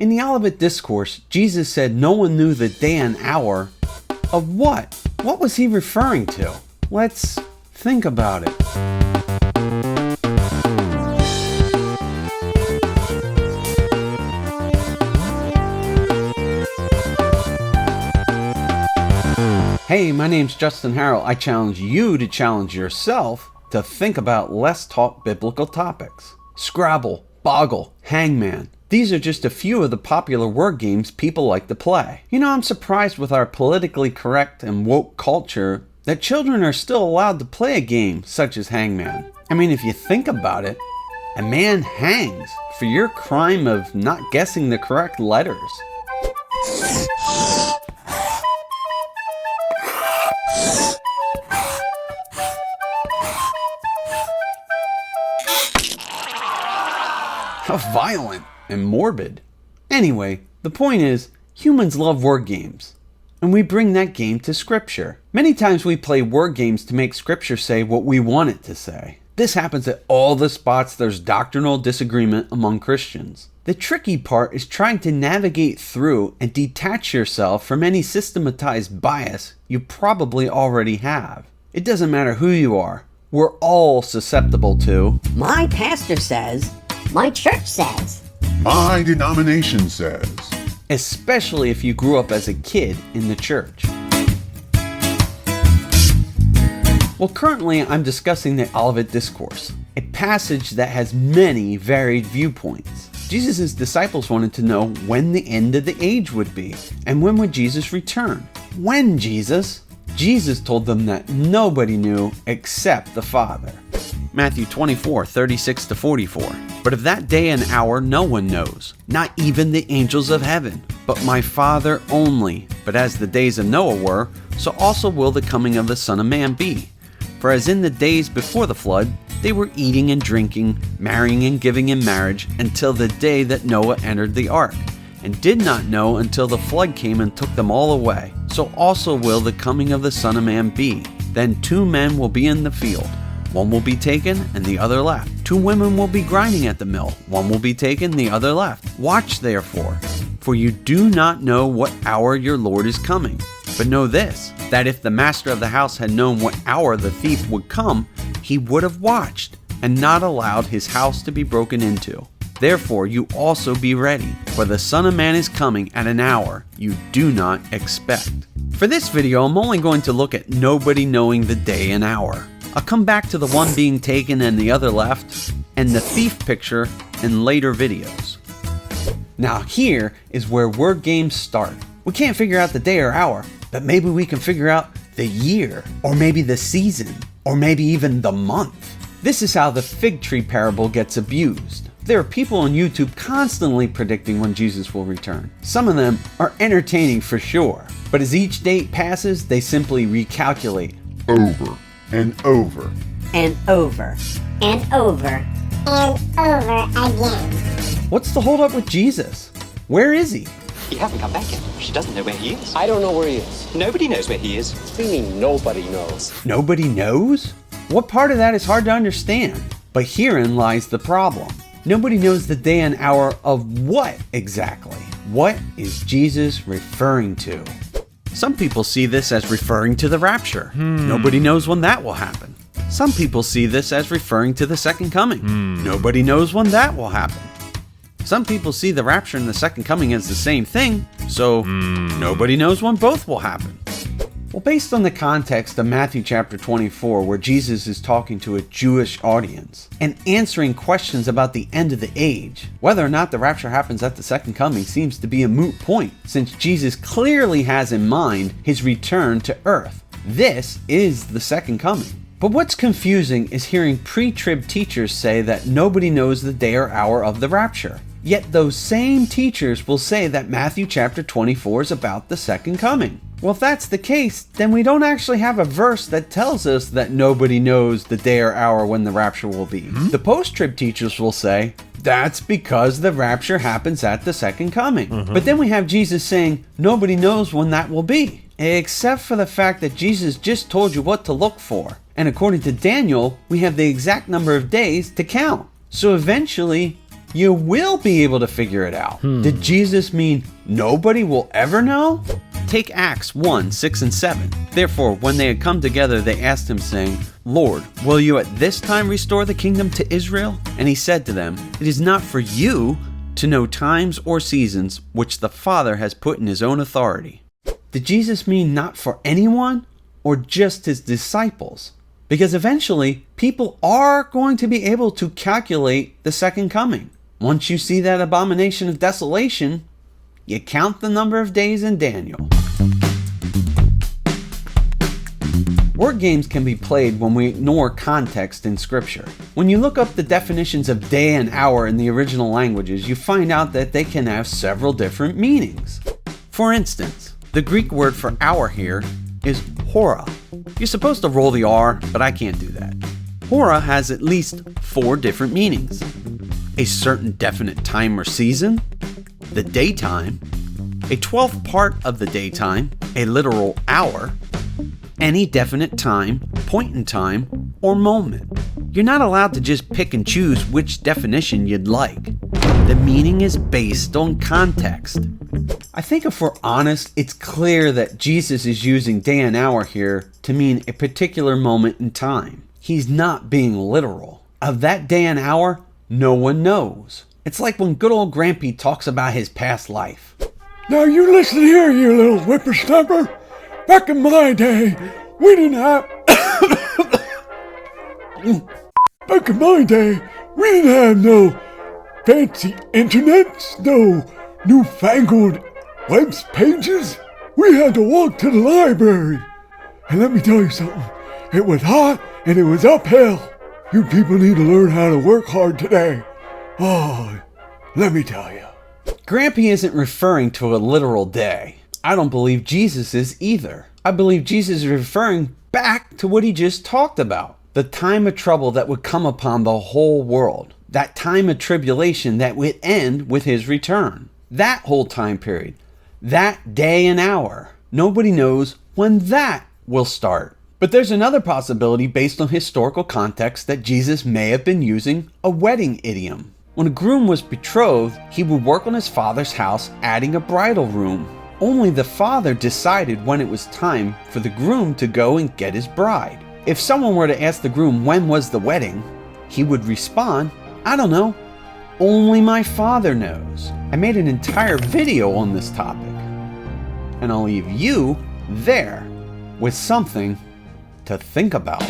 In the Olivet Discourse, Jesus said no one knew the day and hour of what? What was he referring to? Let's think about it. Hey, my name's Justin Harrell. I challenge you to challenge yourself to think about less taught biblical topics. Scrabble, Boggle, Hangman. These are just a few of the popular word games people like to play. You know, I'm surprised with our politically correct and woke culture that children are still allowed to play a game such as Hangman. I mean, if you think about it, a man hangs for your crime of not guessing the correct letters. How violent and morbid. Anyway, the point is, humans love word games, and we bring that game to Scripture. Many times we play word games to make Scripture say what we want it to say. This happens at all the spots there's doctrinal disagreement among Christians. The tricky part is trying to navigate through and detach yourself from any systematized bias you probably already have. It doesn't matter who you are. We're all susceptible to, my pastor says, my church says, my denomination says. Especially if you grew up as a kid in the church. Well, currently I'm discussing the Olivet Discourse, a passage that has many varied viewpoints. Jesus' disciples wanted to know when the end of the age would be, and when would Jesus return? When, Jesus? Jesus told them that nobody knew except the Father. Matthew 24:36-44. But of that day and hour no one knows, not even the angels of heaven, but my Father only. But as the days of Noah were, so also will the coming of the Son of Man be. For as in the days before the flood, they were eating and drinking, marrying and giving in marriage, until the day that Noah entered the ark, and did not know until the flood came and took them all away. So also will the coming of the Son of Man be. Then 2 men will be in the field. One will be taken and the other left. 2 women will be grinding at the mill. One will be taken, the other left. Watch therefore, for you do not know what hour your Lord is coming. But know this, that if the master of the house had known what hour the thief would come, he would have watched and not allowed his house to be broken into. Therefore you also be ready, for the Son of Man is coming at an hour you do not expect. For this video, I'm only going to look at nobody knowing the day and hour. I'll come back to the one being taken and the other left, and the thief picture in later videos. Now here is where word games start. We can't figure out the day or hour, but maybe we can figure out the year, or maybe the season, or maybe even the month. This is how the fig tree parable gets abused. There are people on YouTube constantly predicting when Jesus will return. Some of them are entertaining for sure, but as each date passes, they simply recalculate. Over and over. and over, and over, and over again. What's the holdup with Jesus? Where is he? He hasn't come back yet. She doesn't know where he is. I don't know where he is. Nobody knows where he is. What do you mean nobody knows? Nobody knows? What part of that is hard to understand? But herein lies the problem. Nobody knows the day and hour of what exactly? What is Jesus referring to? Some people see this as referring to the rapture. Nobody knows when that will happen. Some people see this as referring to the second coming. Nobody knows when that will happen. Some people see the rapture and the second coming as the same thing, so nobody knows when both will happen. Well, based on the context of Matthew chapter 24, where Jesus is talking to a Jewish audience and answering questions about the end of the age, whether or not the rapture happens at the second coming seems to be a moot point, since Jesus clearly has in mind his return to earth. This is the second coming. But what's confusing is hearing pre-trib teachers say that nobody knows the day or hour of the rapture. Yet those same teachers will say that Matthew chapter 24 is about the second coming. Well, if that's the case, then we don't actually have a verse that tells us that nobody knows the day or hour when the rapture will be. The post-trib teachers will say, that's because the rapture happens at the second coming. But then we have Jesus saying, nobody knows when that will be. Except for the fact that Jesus just told you what to look for. And according to Daniel, we have the exact number of days to count. So eventually, you will be able to figure it out. Did Jesus mean nobody will ever know? Take Acts 1, 6 and 7. Therefore, when they had come together, they asked him, saying, Lord, will you at this time restore the kingdom to Israel? And he said to them, it is not for you to know times or seasons which the Father has put in his own authority. Did Jesus mean not for anyone or just his disciples? Because eventually, people are going to be able to calculate the second coming. Once you see that abomination of desolation, you count the number of days in Daniel. Word games can be played when we ignore context in Scripture. When you look up the definitions of day and hour in the original languages, you find out that they can have several different meanings. For instance, the Greek word for hour here is hora. You're supposed to roll the R, but I can't do that. Hora has at least 4 different meanings. A certain definite time or season, the daytime, a 12th part of the daytime, a literal hour, any definite time, point in time, or moment. You're not allowed to just pick and choose which definition you'd like. The meaning is based on context. I think if we're honest, it's clear that Jesus is using day and hour here to mean a particular moment in time. He's not being literal. Of that day and hour, no one knows. It's like when good old Grampy talks about his past life. Now you listen here, you little whippersnapper. Back in my day, we didn't have... Back in my day, we didn't have no fancy internets, no newfangled web pages. We had to walk to the library. And let me tell you something. It was hot and it was uphill. You people need to learn how to work hard today. Oh, let me tell you. Grampy isn't referring to a literal day. I don't believe Jesus is either. I believe Jesus is referring back to what he just talked about. The time of trouble that would come upon the whole world. That time of tribulation that would end with his return. That whole time period. That day and hour. Nobody knows when that will start. But there's another possibility based on historical context that Jesus may have been using a wedding idiom. When a groom was betrothed, he would work on his father's house adding a bridal room. Only the father decided when it was time for the groom to go and get his bride. If someone were to ask the groom when was the wedding, he would respond, I don't know. Only my father knows. I made an entire video on this topic. And I'll leave you there with something to think about.